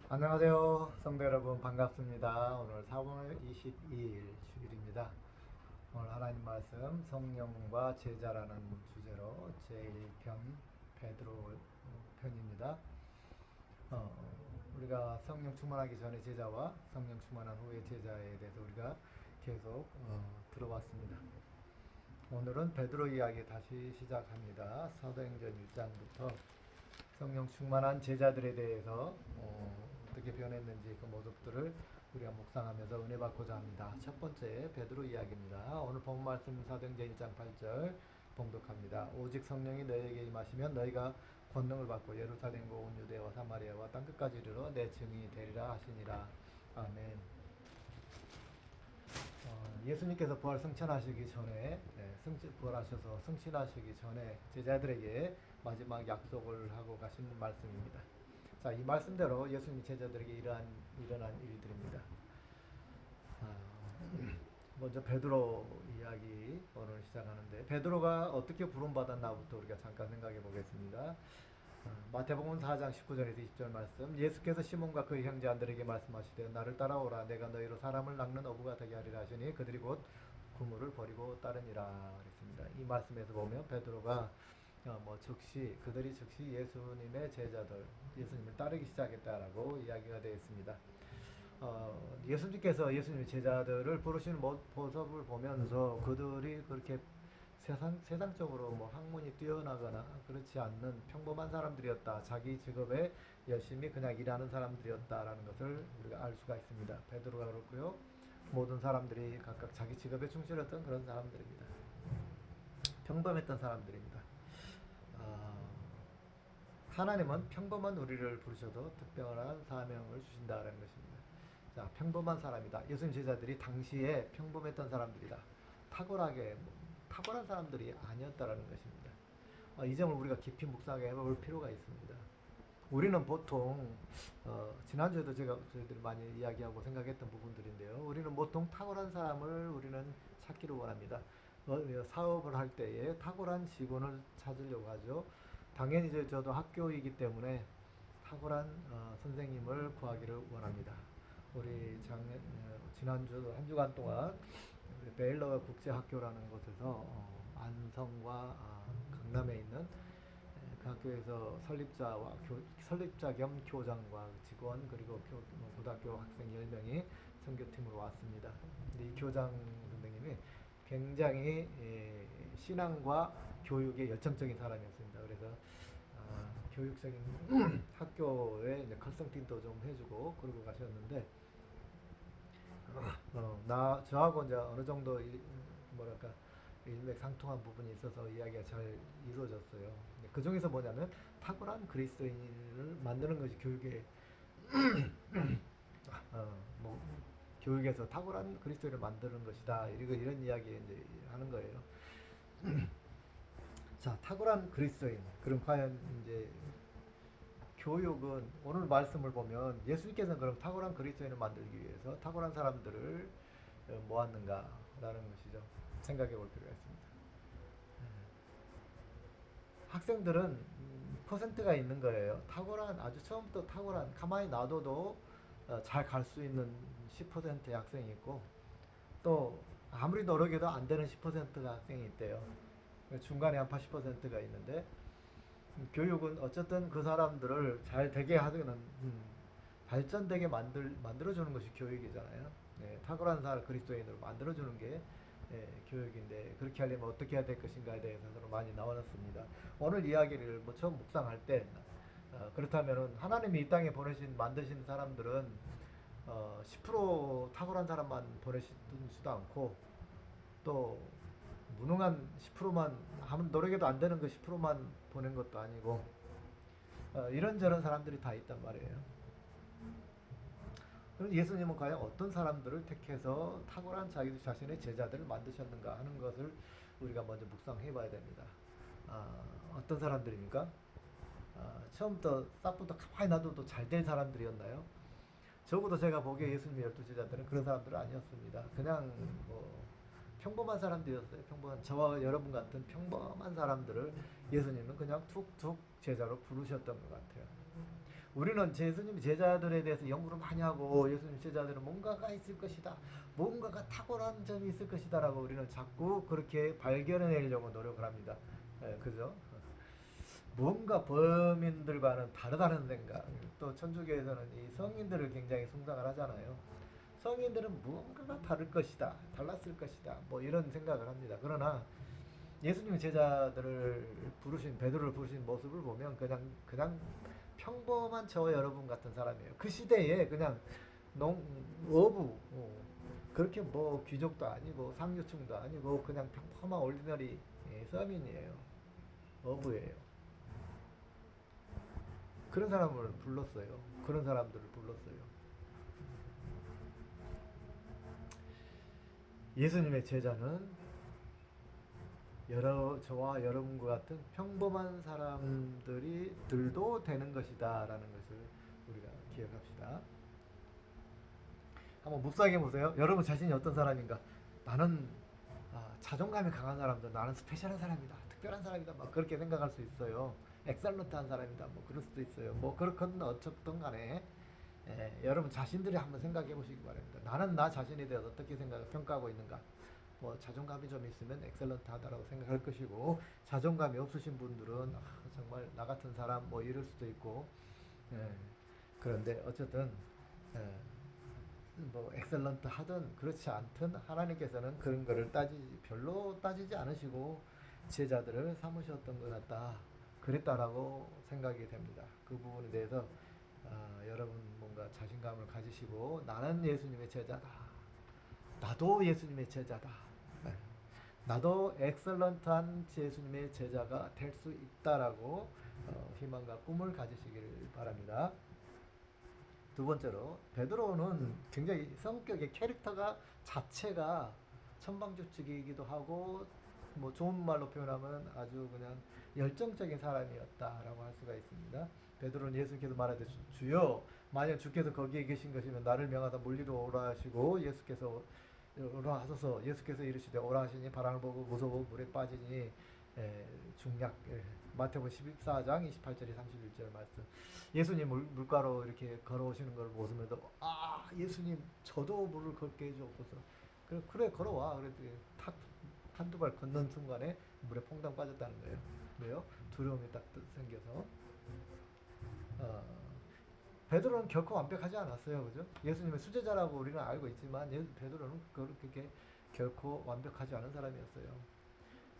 안녕하세요. 성도 여러분 반갑습니다. 오늘 4월 22일 주일입니다. 오늘 하나님 말씀 성령과 제자라는 주제로 제1편 베드로 편입니다. 우리가 성령 충만하기 전에 제자와 성령 충만한 후의 제자에 대해서 우리가 계속 들어왔습니다. 오늘은 베드로 이야기 다시 시작합니다. 사도행전 1장부터 성령 충만한 제자들에 대해서 떻게 변했는지 그 모습들을 우리가 묵상하면서 은혜 받고자 합니다. 첫 번째 베드로 이야기입니다. 오늘 본 말씀 사도행전 1장 8절 봉독합니다. 오직 성령이 너희에게 임하시면 너희가 권능을 받고 예루살렘과 온 유대와 사마리아와 땅끝까지 이르러 내 증인이 되리라 하시니라. 아멘. 예수님께서 부활 승천하시기 전에 부활하셔서 승천하시기 전에 제자들에게 마지막 약속을 하고 가신 말씀입니다. 자, 이 말씀대로 예수님 제자들에게 일어난 일들입니다. 먼저 베드로 이야기 오늘 시작하는데 베드로가 어떻게 부름받았나부터 우리가 잠깐 생각해 보겠습니다. 마태복음 4장 19절에서 20절 말씀. 예수께서 시몬과 그의 형제 안들에게 말씀하시되 나를 따라오라 내가 너희로 사람을 낚는 어부가 되게 하리라 하시니 그들이 곧 그물을 버리고 따르니라 그랬습니다. 이 말씀에서 보면 베드로가 그들이 즉시 예수님의 제자들, 예수님을 따르기 시작했다라고 이야기가 되어 있습니다. 예수님께서 예수님의 제자들을 부르시는 모습을 보면서 그들이 그렇게 세상적으로 학문이 뛰어나거나 그렇지 않는 평범한 사람들이었다. 자기 직업에 열심히 그냥 일하는 사람들이었다라는 것을 우리가 알 수가 있습니다. 베드로가 그렇고요. 모든 사람들이 각각 자기 직업에 충실했던 그런 사람들입니다. 평범했던 사람들입니다. 하나님은 평범한 우리를 부르셔도 특별한 사명을 주신다라는 것입니다. 자, 평범한 사람이다. 예수님 제자들이 당시에 평범했던 사람들이다. 탁월한 사람들이 아니었다라는 것입니다. 이 점을 우리가 깊이 묵상해 볼 필요가 있습니다. 우리는 보통 지난주에도 저희들이 많이 이야기하고 생각했던 부분들인데요. 우리는 보통 탁월한 사람을 우리는 찾기를 원합니다. 사업을 할 때에 탁월한 직원을 찾으려고 하죠. 당연히 저도 학교이기 때문에 탁월한 선생님을 구하기를 원합니다. 우리 지난주 한 주간 동안 베일러 국제학교라는 곳에서 안성과 강남에 있는 그 학교에서 설립자 겸 교장과 직원 그리고 고등학교 학생 10명이 선교팀으로 왔습니다. 근데 이 교장 선생님이 굉장히 신앙과 교육에 열정적인 사람이었습니다. 그래서 교육적인 학교에 이제 컨설팅도 좀 해주고 그러고 가셨는데 저하고 이제 어느 정도 뭐랄까 일맥상통한 부분이 있어서 이야기가 잘 이루어졌어요. 그 중에서 뭐냐면 탁월한 그리스도인을 만드는 것이 어, 뭐, 교육에서 탁월한 그리스도인을 만드는 것이다. 이런 이야기 이제 하는 거예요. 자, 탁월한 그리스도인. 그럼 과연 이제 교육은 오늘 말씀을 보면 예수님께서는 그럼 탁월한 그리스도인을 만들기 위해서 탁월한 사람들을 모았는가라는 것이죠. 생각해 볼 필요가 있습니다. 학생들은 퍼센트가 있는 거예요. 아주 처음부터 탁월한, 가만히 놔둬도 잘 갈 수 있는 10%의 학생이 있고, 또 아무리 노력해도 안 되는 10%가 학생이 있대요. 중간에 한 80%가 있는데, 교육은 어쨌든 그 사람들을 잘 되게 하는, 발전되게 만들어주는 것이 교육이잖아요. 네, 탁월한 그리스도인으로 만들어주는 게 교육인데 그렇게 하려면 어떻게 해야 될 것인가에 대해서 많이 나와놨습니다. 오늘 이야기를 처음 묵상할 때 그렇다면 하나님이 이 땅에 만드신 사람들은 10% 탁월한 사람만 보내시지도 않고 또 무능한 10%만 아무 노력해도 안 되는 그 10%만 보낸 것도 아니고 이런저런 사람들이 다 있단 말이에요. 그럼 예수님은 과연 어떤 사람들을 택해서 탁월한 자기 자신의 제자들을 만드셨는가 하는 것을 우리가 먼저 묵상해 봐야 됩니다. 어떤 사람들입니까? 처음부터 싹부터 가만히 놔둬도 잘 될 사람들이었나요? 적어도 제가 보기에 예수님의 12제자들은 그런 사람들은 아니었습니다. 그냥 평범한 사람들이었어요. 저와 여러분 같은 평범한 사람들을 예수님은 그냥 툭툭 제자로 부르셨던 것 같아요. 우리는 예수님 제자들에 대해서 연구를 많이 하고 예수님 제자들은 뭔가가 있을 것이다. 뭔가가 탁월한 점이 있을 것이다라고 우리는 자꾸 그렇게 발견해내려고 노력을 합니다. 그죠? 뭔가 범인들과는 다르다는 생각. 또 천주교에서는 이 성인들을 굉장히 숭상을 하잖아요. 성인들은 무언가가 다를 것이다, 달랐을 것이다, 뭐 이런 생각을 합니다. 그러나 예수님 제자들을 부르신 베드로를 부르신 모습을 보면 그냥 평범한 저와 여러분 같은 사람이에요. 그 시대에 그냥 농 어부 그렇게 뭐 귀족도 아니고 상류층도 아니고 그냥 평범한 올디너리 서민이에요. 어부예요. 그런 사람을 불렀어요. 그런 사람들을 불렀어요. 예수님의 제자는 저와 여러분과 같은 평범한 사람들이 들도 되는 것이다라는 것을 우리가 기억합시다. 한번 묵상해 보세요. 여러분 자신이 어떤 사람인가? 나는 자존감이 강한 사람들, 나는 스페셜한 사람이다, 특별한 사람이다, 막 그렇게 생각할 수 있어요. 엑셀런트한 사람이다, 뭐 그럴 수도 있어요. 뭐 그렇건 어쨌든 간에 여러분 자신들이 한번 생각해 보시기 바랍니다. 나는 나 자신에 대해서 어떻게 평가하고 있는가? 뭐 자존감이 좀 있으면 엑셀런트하다라고 생각할 것이고 자존감이 없으신 분들은 정말 나 같은 사람 뭐 이럴 수도 있고 예, 그런데 어쨌든 예, 뭐 엑셀런트 하든 그렇지 않든 하나님께서는 그런 거를 별로 따지지 않으시고 제자들을 삼으셨던 것 같다. 그랬다라고 생각이 됩니다. 그 부분에 대해서 여러분 뭔가 자신감을 가지시고 나는 예수님의 제자다. 나도 예수님의 제자다. 네. 나도 엑셀런트한 예수님의 제자가 될 수 있다라고 희망과 꿈을 가지시길 바랍니다. 두 번째로 베드로는 굉장히 성격의 캐릭터가 자체가 천방지축이기도 하고 뭐 좋은 말로 표현하면 아주 그냥 열정적인 사람이었다라고 할 수가 있습니다. 베드로는 예수께서 말하되 주여 만약 주께서 거기에 계신 것이면 나를 명하사 물리로 오라 하시고 예수께서 오라 하소서 예수께서 이르시되 오라 하시니 바람을 보고 무서워 물에 빠지니 중약 마태복음 14장 28절에 31절 말씀. 예수님 물가로 이렇게 걸어오시는 걸 보면서 예수님 저도 물을 걷게 해주옵소서. 그래 걸어와. 그랬더니 탁 한두 발 걷는 순간에 물에 퐁당 빠졌다는 거예요. 왜요? 두려움이 딱 생겨서. 어, 베드로는 결코 완벽하지 않았어요. 그죠? 예수님의 수제자라고 우리는 알고 있지만 베드로는 그렇게 결코 완벽하지 않은 사람이었어요.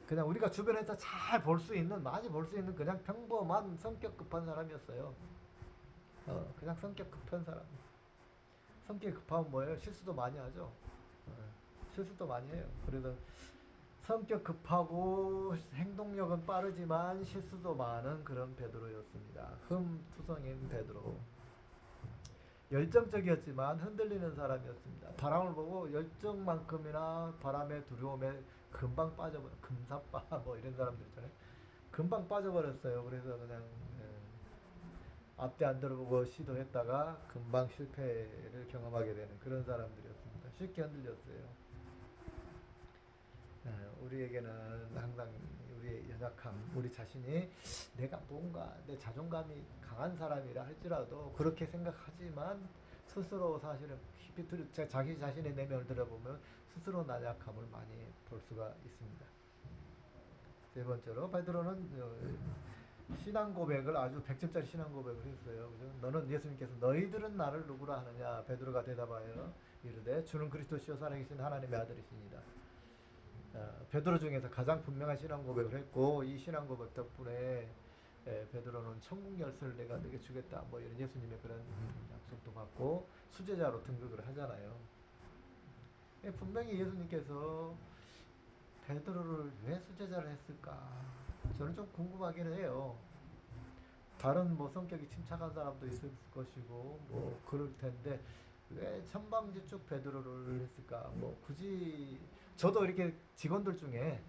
그냥 우리가 주변에서 잘 볼 수 있는, 많이 볼 수 있는 그냥 평범한 성격 급한 사람이었어요. 그냥 성격 급한 사람. 성격이 급하면 뭐예요? 실수도 많이 하죠. 실수도 많이 해요. 그래서 성격 급하고 행동력은 빠르지만 실수도 많은 그런 베드로였습니다. 흠투성인 베드로. 열정적이었지만 흔들리는 사람이었습니다. 바람을 보고 열정만큼이나 바람의 두려움에 금방 빠져버려. 금사빠 뭐 이런 사람들 있잖아요. 금방 빠져버렸어요. 그래서 그냥 앞뒤 안 들어보고 시도했다가 금방 실패를 경험하게 되는 그런 사람들이었습니다. 쉽게 흔들렸어요. 우리에게는 항상 우리의 연약함, 우리 자신이 내가 뭔가 내 자존감이 강한 사람이라 할지라도 그렇게 생각하지만 스스로 사실은 깊이 자기 자신의 내면을 들어보면 스스로 나약함을 많이 볼 수가 있습니다. 세 번째로 베드로는 신앙 고백을 아주 100점짜리 신앙 고백을 했어요. 그죠? 너는 예수님께서 너희들은 나를 누구라 하느냐? 베드로가 대답하여 이르되 주는 그리스도시요 살아계신 하나님의 아들이시니라. 베드로 중에서 가장 분명한 신앙 고백을 했고 이 신앙 고백 덕분에 베드로는 천국 열쇠를 내가 너에게 주겠다 뭐 이런 예수님의 그런 약속도 받고 수제자로 등극을 하잖아요. 분명히 예수님께서 베드로를 왜 수제자를 했을까? 저는 좀 궁금하기는 해요. 다른 뭐 성격이 침착한 사람도 있을 것이고 뭐 그럴 텐데 왜 천방지축 베드로를 했을까? 뭐 굳이 저도 이렇게 직원들 중에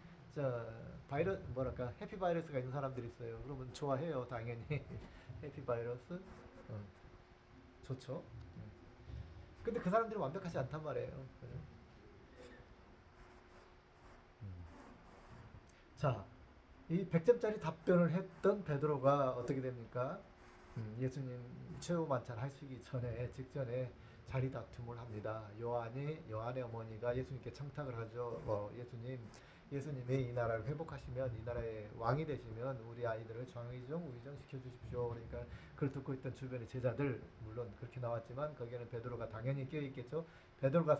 뭐랄까 해피 바이러스가 있는 사람들이 있어요. 그러면 좋아해요, 당연히. 해피 바이러스, 좋죠. 근데 그 사람들이 완벽하지 않단 말이에요. 자, 이 100점짜리 답변을 했던 베드로가 어떻게 됩니까? 예수님 최후 만찬 하시기 전에 직전에 자리 다툼을 합니다. 요한의 어머니가 예수님께 청탁을 하죠. 예수님이 이 나라를 회복하시면 이 나라의 왕이 되시면 우리 아이들을 위정 시켜 주십시오. 그러니까 그걸 듣고 있던 주변의 제자들 물론 그렇게 나왔지만 거기에는 베드로가 당연히 끼어 있겠죠. 베드로가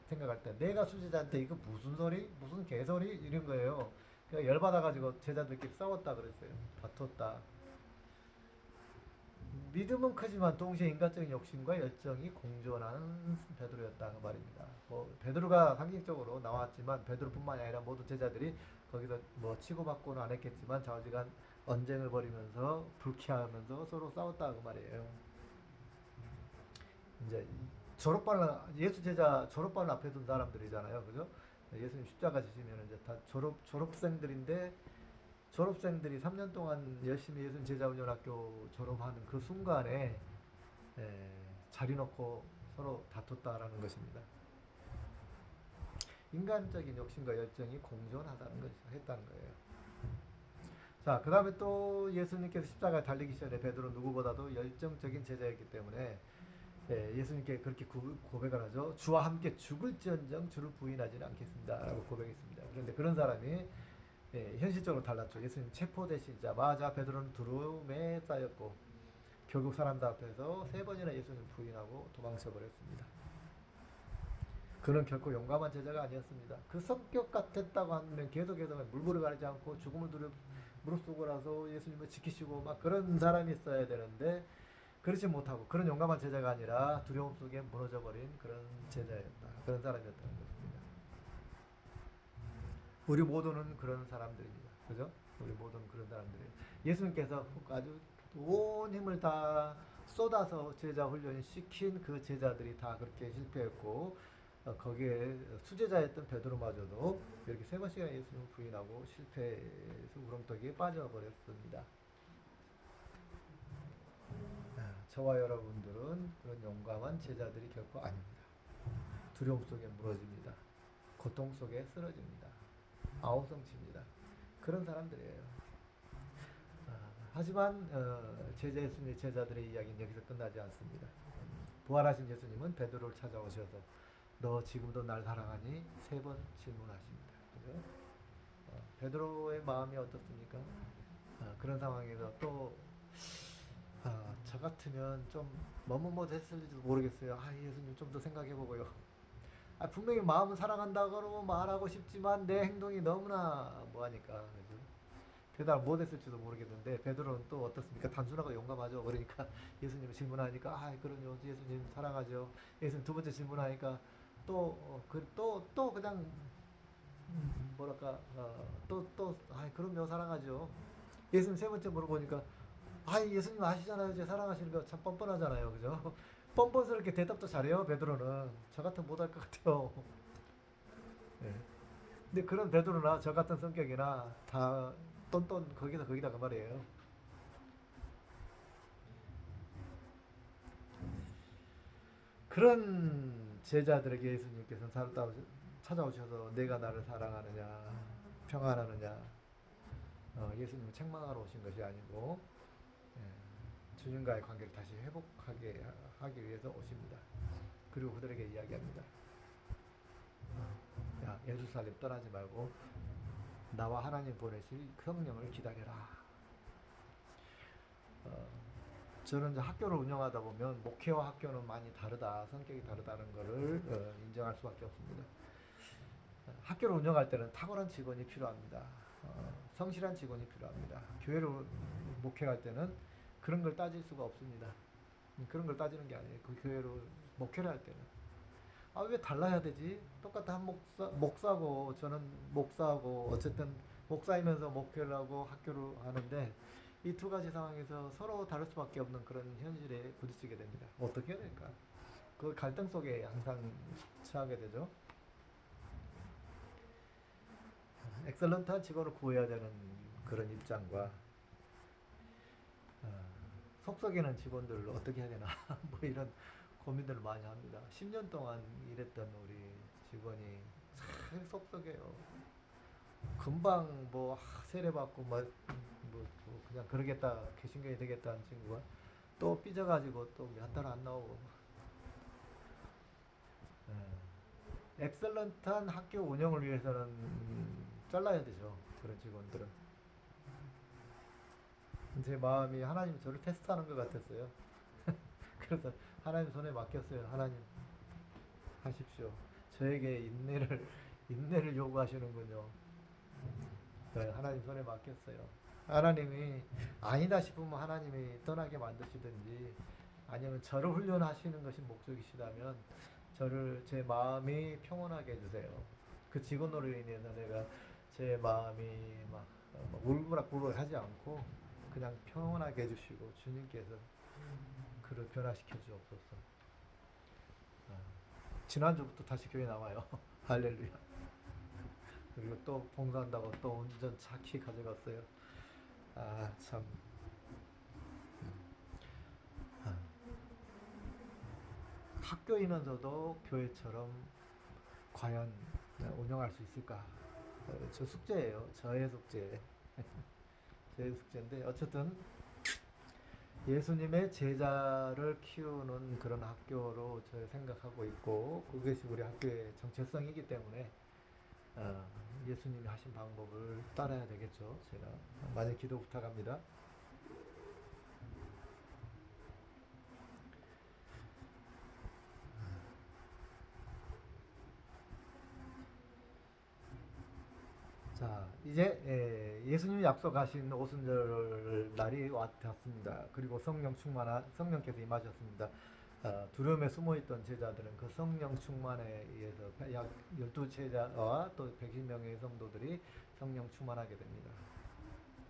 생각할 때 내가 수제자한테 이거 무슨 소리 무슨 개소리 이런 거예요. 그러니까 열받아가지고 제자들끼리 싸웠다 그랬어요. 다퉜다. 믿음은 크지만 동시에 인간적인 욕심과 열정이 공존하는 베드로였다 그 말입니다. 뭐 베드로가 상징적으로 나왔지만 베드로뿐만이 아니라 모든 제자들이 거기서 뭐 치고받고는 안 했겠지만 좌우지간 언쟁을 벌이면서 불쾌하면서 서로 싸웠다 그 말이에요. 이제 예수 제자 졸업반 앞에 둔 사람들이잖아요, 그죠? 예수님 십자가 지시면 이제 다 졸업생들인데 졸업생들이 3년 동안 열심히 예수님 제자훈련학교 졸업하는 그 순간에 에, 자리 놓고 서로 다퉜다라는 것입니다. 인간적인 욕심과 열정이 공존하다는 것을 했다는 거예요. 자, 그 다음에 또 예수님께서 십자가에 달리기 전에 베드로 누구보다도 열정적인 제자였기 때문에 예수님께 그렇게 고백을 하죠. 주와 함께 죽을지언정 주를 부인하지는 않겠습니다. 라고 고백했습니다. 그런데 그런 사람이 현실적으로 달랐죠. 예수님 체포되시자마자 베드로는 두려움에 쌓였고 결국 사람들 앞에서 3번이나 예수님을 부인하고 도망쳐 버렸습니다. 그는 결코 용감한 제자가 아니었습니다. 그 성격 같았다고 하면 계속해서 물불을 가리지 않고 죽음을 무릅쓰고 나서 예수님을 지키시고 막 그런 사람이 있어야 되는데 그렇지 못하고 그런 용감한 제자가 아니라 두려움 속에 무너져버린 그런 제자였다. 그런 사람이었다는 것입니다. 우리 모두는 그런 사람들입니다. 그죠? 우리 모두는 그런 사람들이에요. 예수님께서 아주 온 힘을 다 쏟아서 제자 훈련을 시킨 그 제자들이 다 그렇게 실패했고 거기에 수제자였던 베드로마저도 이렇게 3번씩이나 예수님을 부인하고 실패해서 우렁떡이에 빠져버렸습니다. 저와 여러분들은 그런 용감한 제자들이 결코 아닙니다. 두려움 속에 무너집니다. 고통 속에 쓰러집니다. 아우성칩니다. 그런 사람들이에요. 하지만 예수님의 제자들의 이야기는 여기서 끝나지 않습니다. 부활하신 예수님은 베드로를 찾아오셔서 너 지금도 날 사랑하니 3번 질문하십니다. 그죠? 베드로의 마음이 어떻습니까? 그런 상황에서 또 저 같으면 좀 머뭇머뭇 했을지도 모르겠어요. 예수님 좀 더 생각해보고요. 분명히 마음은 사랑한다고 말하고 싶지만 내 행동이 너무나 뭐하니까 그죠? 대답 못했을지도 모르겠는데 베드로는 또 어떻습니까? 단순하고 용감하죠. 그러니까 예수님 질문하니까 그럼요 예수님 사랑하죠. 예수님 2번째 질문하니까 또 그냥 뭐랄까 그럼요 사랑하죠. 예수님 3번째 물어보니까 예수님 아시잖아요. 제 사랑하시는 거 참 뻔뻔하잖아요. 그죠? 뻔뻔스럽게 대답도 잘해요. 베드로는 저 같으면 못할 것 같아요. 네. 근데 그런 베드로나 저 같은 성격이나 다 똔똔 거기다 그 말이에요. 그런 제자들에게 예수님께서는 찾아오셔서 내가 나를 사랑하느냐 평안하느냐 예수님은 책망하러 오신 것이 아니고 주님과의 관계를 다시 회복하게 하기 위해서 오십니다. 그리고 그들에게 이야기합니다. 야, 예루살렘 떠나지 말고 나와 하나님 보내실 성령을 기다려라. 저는 이제 학교를 운영하다 보면 목회와 학교는 많이 다르다, 성격이 다르다는 것을 인정할 수밖에 없습니다. 학교를 운영할 때는 탁월한 직원이 필요합니다. 성실한 직원이 필요합니다. 교회를 목회할 때는 그런 걸 따질 수가 없습니다. 그런 걸 따지는 게 아니에요. 그 교회로 목회를 할 때는 왜 달라야 되지? 똑같은 한 목사고 저는 목사하고 어쨌든 목사이면서 목회를 하고 학교를 하는데 이 2가지 상황에서 서로 다를 수밖에 없는 그런 현실에 부딪히게 됩니다. 어떻게 해야 될까? 그 갈등 속에 항상 처하게 되죠. 엑셀런트한 직원을 구해야 되는 그런 입장과 속썩이는 직원들을 어떻게 해야 되나 뭐 이런 고민들을 많이 합니다. 10년 동안 일했던 우리 직원이 참 속썩여요. 금방 세례받고 그냥 그러겠다 개신경이 되겠다는 친구가 또 삐져가지고 또 몇 달 안 나오고. 엑셀런트한 학교 운영을 위해서는 잘라야 되죠. 그런 직원들은. 제 마음이 하나님 저를 테스트하는 것 같았어요. 그래서 하나님 손에 맡겼어요. 하나님 하십시오. 저에게 인내를 요구하시는군요. 네, 하나님 손에 맡겼어요. 하나님이 아니다 싶으면 하나님이 떠나게 만드시든지 아니면 저를 훈련하시는 것이 목적이시다면 저를 제 마음이 평온하게 해주세요. 그 직원으로 인해서 내가 제 마음이 막 울그락불락 하지 않고 그냥 평온하게 해주시고 주님께서 그를 변화시켜 주옵소서. 아, 지난주부터 다시 교회 나와요. 할렐루야. 그리고 또 봉사한다고 또 운전차 키 가져갔어요. 아, 참. 아, 학교이면서도 교회처럼 과연 운영할 수 있을까? 저 숙제예요. 저의 숙제. 저의 숙제인데 어쨌든 예수님의 제자를 키우는 그런 학교로 저 생각하고 있고 그것이 우리 학교의 정체성이기 때문에 예수님이 하신 방법을 따라야 되겠죠. 제가 많이 기도 부탁합니다. 자, 이제 예수님이 약속하신 오순절 날이 왔습니다. 그리고 성령께서 임하셨습니다. 두려움에 숨어있던 제자들은 그 성령 충만에 의해서 약 12제자와 또 120명의 성도들이 성령 충만하게 됩니다.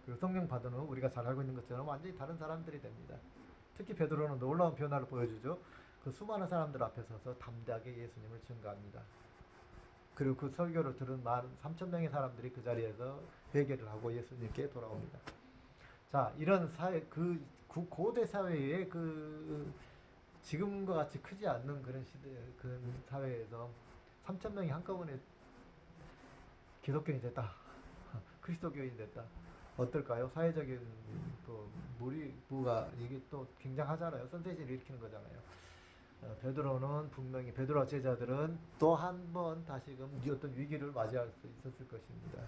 그리고 성령 받은 후 우리가 잘 알고 있는 것처럼 완전히 다른 사람들이 됩니다. 특히 베드로는 놀라운 변화를 보여주죠. 그 수많은 사람들 앞에 서서 담대하게 예수님을 증거합니다. 그리고 그 설교를 들은 3천 명의 사람들이 그 자리에서 회개를 하고 예수님께 돌아옵니다. 자, 이런 사회, 고대 사회에 지금과 같이 크지 않는 그런 시대, 그 사회에서 3천 명이 한꺼번에 기독교인이 됐다. 그리스도교인이 됐다. 어떨까요? 사회적인 또 무리부가 이게 또 굉장하잖아요. 선세진을 일으키는 거잖아요. 베드로는 분명히 베드로와 제자들은 또 한 번 다시금 어떤 위기를 맞이할 수 있었을 것입니다.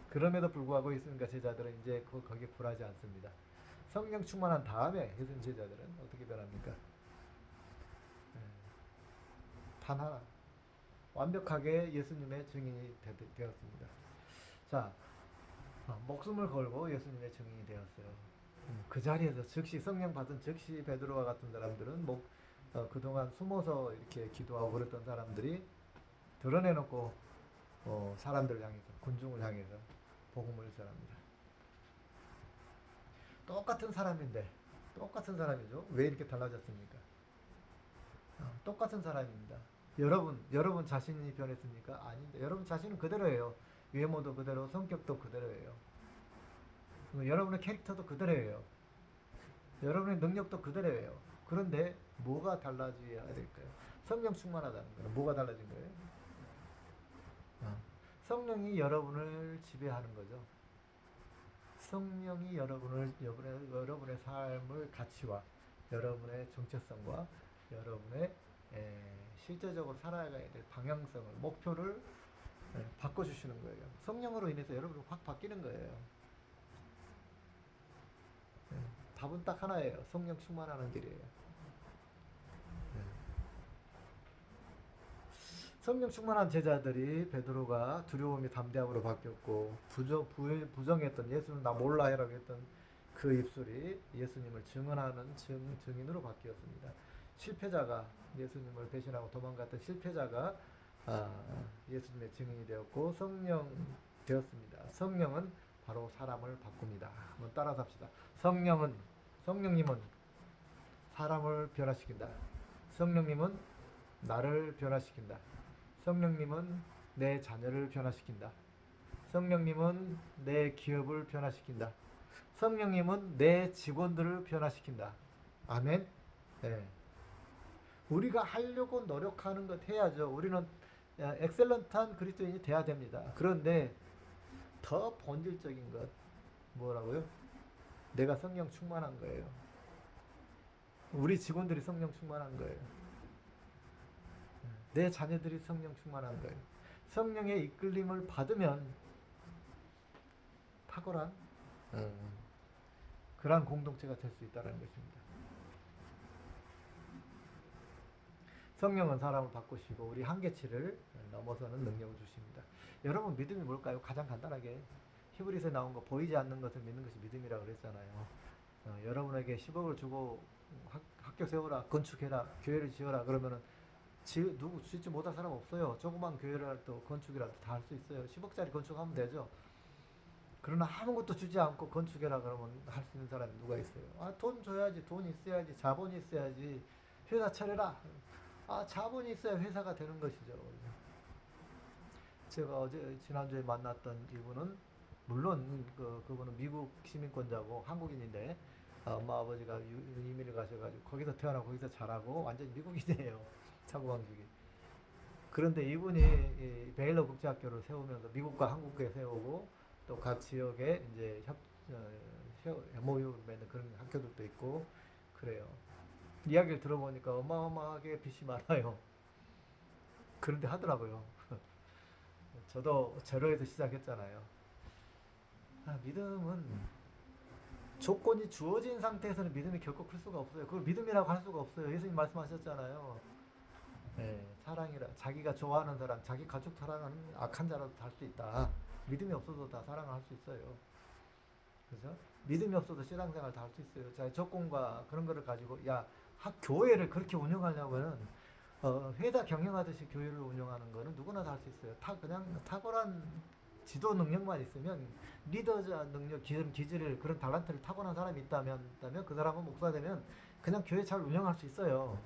그럼에도 불구하고 있으니까 제자들은 이제 거기에 굴하지 않습니다. 성령 충만한 다음에 예수님 제자들은 어떻게 변합니까? 단 하나 완벽하게 예수님의 증인이 되었습니다. 자, 목숨을 걸고 예수님의 증인이 되었어요. 그 자리에서 즉시 성령 받은 즉시 베드로와 같은 사람들은 그동안 숨어서 이렇게 기도하고 그랬던 사람들이 드러내놓고 사람들을 향해서 군중을 향해서 복음을 전합니다. 똑같은 사람인데 똑같은 사람이죠. 왜 이렇게 달라졌습니까? 똑같은 사람입니다. 여러분 자신이 변했습니까? 아닌데 여러분 자신은 그대로예요. 외모도 그대로, 성격도 그대로예요. 여러분의 캐릭터도 그대로예요. 여러분의 능력도 그대로예요. 그런데 뭐가 달라져야 될까요? 성령 충만하다는 거는 뭐가 달라진 거예요? 성령이 여러분을 지배하는 거죠. 성령이 여러분의 삶을 가치와 여러분의 정체성과 여러분의 실제적으로 살아가야 될 방향성을 목표를 바꿔주시는 거예요. 성령으로 인해서 여러분이 확 바뀌는 거예요. 답은 딱 하나예요. 성령 충만하는 길이에요. 성령 충만한 제자들이 베드로가 두려움이 담대함으로 바뀌었고 부정했던 예수는 나 몰라 해라고 했던 그 입술이 예수님을 증언하는 증인으로 바뀌었습니다. 실패자가 예수님을 배신하고 도망갔던 실패자가 예수님의 증인이 되었고 성령 되었습니다. 성령은 바로 사람을 바꿉니다. 한번 따라서 합시다. 성령님은 사람을 변화시킨다. 성령님은 나를 변화시킨다. 성령님은 내 자녀를 변화시킨다. 성령님은 내 기업을 변화시킨다. 성령님은 내 직원들을 변화시킨다. 아멘. 네. 우리가 하려고 노력하는 것 해야죠. 우리는 엑셀런트한 그리스도인이 돼야 됩니다. 그런데 더 본질적인 것 뭐라고요? 내가 성령 충만한 거예요. 우리 직원들이 성령 충만한 거예요. 내 자녀들이 성령 충만한 거예요. 성령의 이끌림을 받으면 탁월한 그러한 공동체가 될 수 있다는 것입니다. 성령은 사람을 바꾸시고 우리 한계치를 넘어서는 능력을 주십니다. 여러분 믿음이 뭘까요? 가장 간단하게 히브리서에 나온 거 보이지 않는 것을 믿는 것이 믿음이라고 그랬잖아요. 여러분에게 10억을 주고 학교 세워라, 건축해라, 교회를 지어라 그러면은 누구 짓지 못할 사람 없어요. 조그만 교회라도 건축이라도 다 할 수 있어요. 10억짜리 건축하면 되죠. 그러나 아무것도 주지 않고 건축해라 그러면 할 수 있는 사람이 누가 있어요? 아, 돈 줘야지, 돈 있어야지, 자본이 있어야지, 회사 차려라. 아, 자본이 있어야 회사가 되는 것이죠. 제가 지난주에 만났던 이분은 물론 그분은 미국 시민권자고 한국인인데 엄마 아버지가 이민을 가셔가지고 거기서 태어나고 거기서 자라고 완전히 미국인이에요. 사고방식이. 그런데 이분이 이 베일러 국제학교를 세우면서 미국과 한국에 세우고 또 각 지역에 이제 MOU 맺는 그런 학교들도 있고 그래요. 이야기를 들어보니까 어마어마하게 빚이 많아요. 그런데 하더라고요. 저도 제로에서 시작했잖아요. 믿음은 조건이 주어진 상태에서는 믿음이 결코 클 수가 없어요. 그걸 믿음이라고 할 수가 없어요. 예수님 말씀하셨잖아요. 네, 사랑이라 자기가 좋아하는 사람, 자기 가족 사랑하는 악한 자라도 살 수 있다. 믿음이 없어도 다 사랑을 할 수 있어요. 그죠? 믿음이 없어도 신앙생활 다 할 수 있어요. 자, 조건과 그런 거를 가지고 교회를 그렇게 운영하려면은 회사 경영하듯이 교회를 운영하는 거는 누구나 다 할 수 있어요. 그냥 탁월한 지도 능력만 있으면 리더자 능력, 기질을 그런 달란트를 타고난 사람이 있다면 그 사람은 목사 되면 그냥 교회 잘 운영할 수 있어요.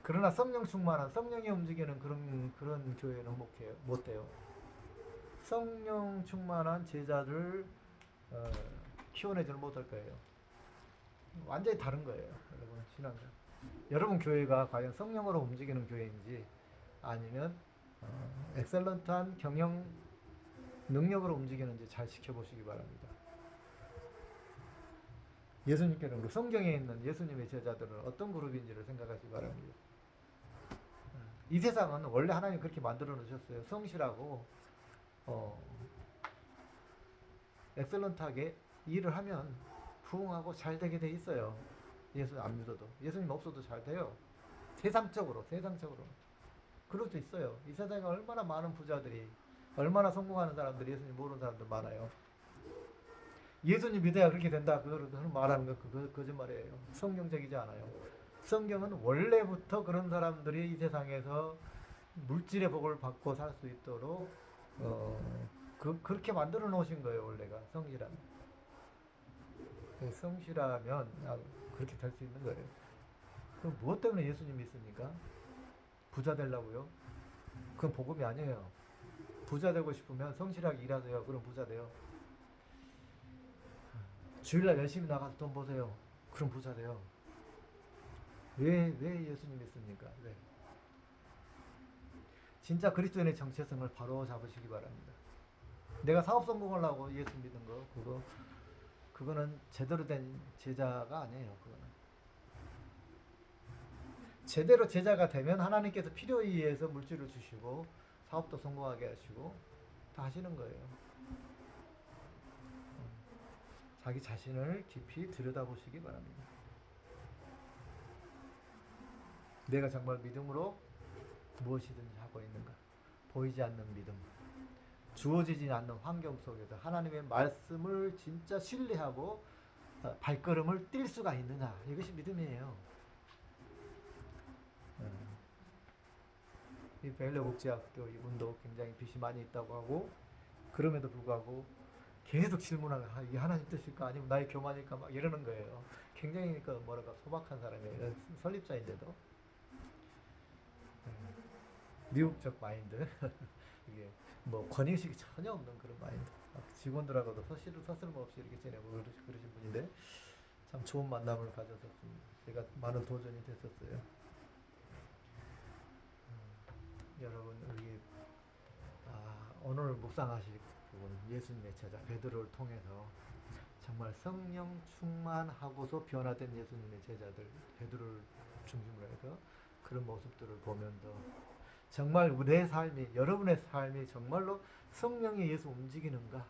그러나 성령 충만한 성령이 움직이는 그런 교회는 못 돼요. 성령 충만한 제자를 키워내지는 못할 거예요. 완전히 다른 거예요, 여러분 신앙은. 여러분 교회가 과연 성령으로 움직이는 교회인지 아니면 엑셀런트한 경영 능력으로 움직이는지 잘 지켜보시기 바랍니다. 예수님께는 성경에 있는 예수님의 제자들은 어떤 그룹인지를 생각하시기 바랍니다. 이 세상은 원래 하나님 그렇게 만들어 놓으셨어요. 성실하고 엑셀런트하게 일을 하면 부흥하고 잘 되게 돼 있어요. 예수 안 믿어도. 예수님 없어도 잘 돼요. 세상적으로. 그럴 수 있어요. 이 세상에 얼마나 많은 부자들이, 얼마나 성공하는 사람들이 예수님 모르는 사람들 많아요. 예수님 믿어야 그렇게 된다. 그거를 말하는 거 거짓말이에요. 성경적이지 않아요. 성경은 원래부터 그런 사람들이 이 세상에서 물질의 복을 받고 살 수 있도록 그렇게 만들어 놓으신 거예요. 원래가 성실하면. 성실하면 그렇게 될 수 있는 거예요. 그럼 무엇 때문에 예수님 믿습니까? 부자 되려고요? 그건 복음이 아니에요. 부자 되고 싶으면 성실하게 일하세요. 그럼 부자 돼요. 주일날 열심히 나가서 돈 버세요. 그럼 부자 돼요. 왜 예수님 믿습니까? 왜? 진짜 그리스도인의 정체성을 바로 잡으시기 바랍니다. 내가 사업 성공하려고 예수 믿는 거, 그거는 제대로 된 제자가 아니에요. 그거는. 제대로 제자가 되면 하나님께서 필요에 의해서 물질을 주시고 사업도 성공하게 하시고 다 하시는 거예요. 자기 자신을 깊이 들여다보시기 바랍니다. 내가 정말 믿음으로 무엇이든지 하고 있는가? 보이지 않는 믿음. 주어지지 않는 환경 속에서 하나님의 말씀을 진짜 신뢰하고 발걸음을 뛸 수가 있느냐. 이것이 믿음이에요. 이 베일러 국제학교 이분도 굉장히 빚이 많이 있다고 하고 그럼에도 불구하고 계속 질문하는 이게 하나님 뜻일까 아니면 나의 교만일까 막 이러는 거예요. 굉장히 소박한 사람이에요. 설립자인데도 미국적 마인드 이게 뭐 권위의식이 전혀 없는 그런 마인드. 직원들하고도 서스럼 없이 이렇게 지내고 그러신 분인데 참 좋은 만남을 가졌었습니다. 제가 많은 도전이 됐었어요. 여러분 우리 오늘 묵상하실 부분 예수님의 제자 베드로를 통해서 정말 성령 충만하고서 변화된 예수님의 제자들 베드로를 중심으로 해서 그런 모습들을 보면서 정말 내 삶이 여러분의 삶이 정말로 성령에 의해서 움직이는가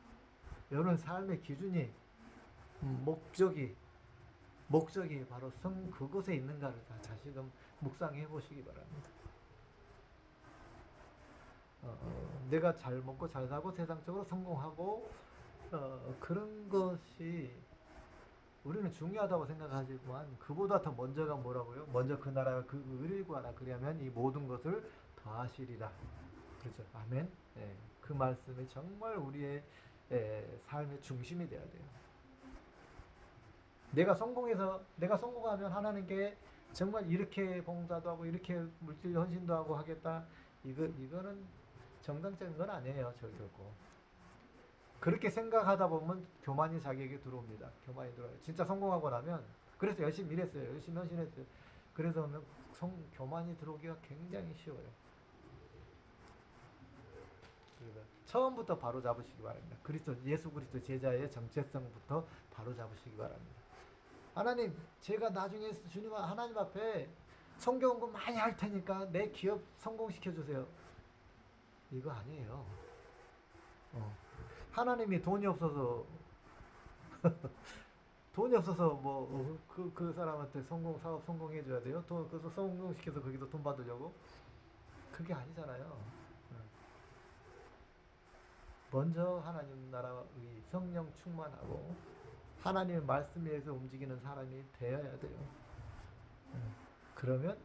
여러분 삶의 기준이 목적이 바로 그곳에 있는가를 다 다시금 묵상해 보시기 바랍니다. 내가 잘 먹고 잘 사고 세상적으로 성공하고 그런 것이 우리는 중요하다고 생각하지만 그보다 더 먼저가 뭐라고요? 먼저 그 나라와 그 의를 구하라 그리하면 이 모든 것을 더하시리라. 그렇죠. 아멘. 예, 그 말씀이 정말 우리의 삶의 중심이 되어야 돼요. 내가 성공하면 하나님께 정말 이렇게 봉사도 하고 이렇게 물질 헌신도 하고 하겠다. 이거는 정당적인 건 아니에요. 결코. 그렇게 생각하다 보면 교만이 자기에게 들어옵니다. 교만이 들어와요. 진짜 성공하고 나면 그래서 열심히 일했어요. 열심히 헌신했어요. 그래서 교만이 들어오기가 굉장히 쉬워요. 처음부터 바로 잡으시기 바랍니다. 예수 그리스도 제자의 정체성부터 바로 잡으시기 바랍니다. 하나님, 제가 나중에 하나님 앞에 성경 공부 많이 할 테니까 내 기업 성공시켜 주세요. 이거 아니에요. 하나님이 돈이 없어서 그 사람한테 사업 성공해 줘야 돼요. 그래서 성공시켜서 거기서 돈 받으려고? 그게 아니잖아요. 먼저 하나님 나라의 성령 충만하고 하나님의 말씀에 의해서 움직이는 사람이 되어야 돼요. 그러면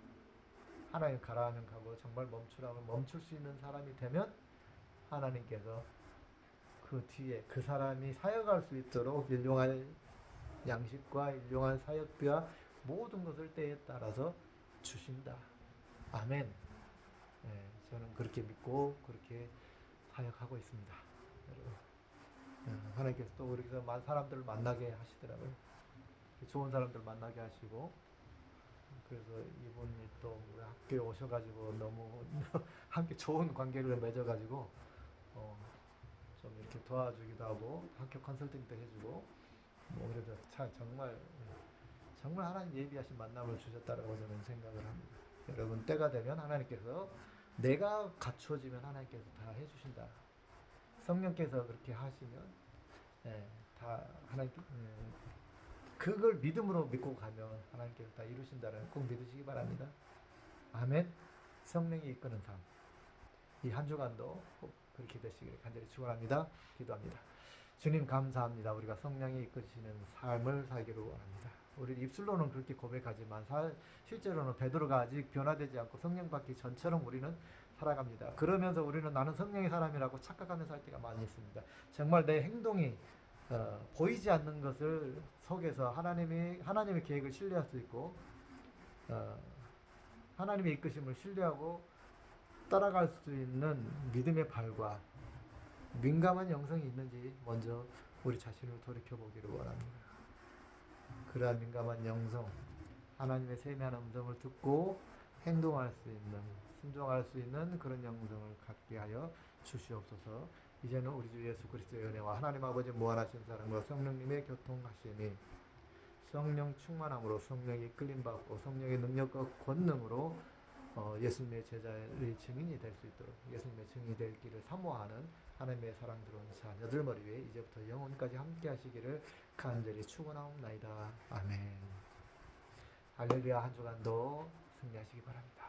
하나님 가라하면 가고 정말 멈추라면 멈출 수 있는 사람이 되면 하나님께서 그 뒤에 그 사람이 사역할 수 있도록 일용할 양식과 일용할 사역비와 모든 것을 때에 따라서 주신다. 아멘. 저는 그렇게 믿고 그렇게 사역하고 있습니다. 여러분, 하나님께서 또 우리가 사람들을 만나게 하시더라고요. 좋은 사람들 만나게 하시고 그래서 이분이 또 우리 학교에 오셔가지고 너무 함께 좋은 관계를 맺어가지고 좀 이렇게 도와주기도 하고 학교 컨설팅도 해주고 그래도 정말 하나님 예비하신 만남을 주셨다라고 저는 생각을 합니다. 여러분 때가 되면 하나님께서 내가 갖추어지면 하나님께서 다 해주신다. 성령께서 그렇게 하시면 다 하나님 그걸 믿음으로 믿고 가면 하나님께서 다 이루신다는 꼭 믿으시기 바랍니다. 아멘. 성령이 이끄는 삶. 이 한 주간도 꼭 그렇게 되시기를 간절히 축원합니다. 기도합니다. 주님 감사합니다. 우리가 성령이 이끄시는 삶을 살기를 원합니다. 우리 입술로는 그렇게 고백하지만 실제로는 베드로가 아직 변화되지 않고 성령 받기 전처럼 우리는 살아갑니다. 그러면서 우리는 나는 성령의 사람이라고 착각하면서 할 때가 많이 있습니다. 정말 내 행동이 보이지 않는 것을 속에서 하나님의 계획을 신뢰할 수 있고 하나님의 이끄심을 신뢰하고 따라갈 수 있는 믿음의 발과 민감한 영성이 있는지 먼저 우리 자신을 돌이켜보기를 원합니다. 그러한 민감한 영성, 하나님의 세미한 음성을 듣고 행동할 수 있는, 순종할 수 있는 그런 영성을 갖게 하여 주시옵소서. 이제는 우리 주 예수 그리스도의 은혜와 하나님 아버지 무한하신 사랑과 성령님의 교통하심이 성령 충만함으로 성령이 이끌림받고 성령의 능력과 권능으로 예수님의 제자의 증인이 될 수 있도록 예수님의 증인이 될 길을 사모하는 하나님의 사랑스러운 자녀들 머리 위에 이제부터 영혼까지 함께 하시기를 간절히 축원하옵나이다. 아멘. 할렐루야. 한 주간도 승리하시기 바랍니다.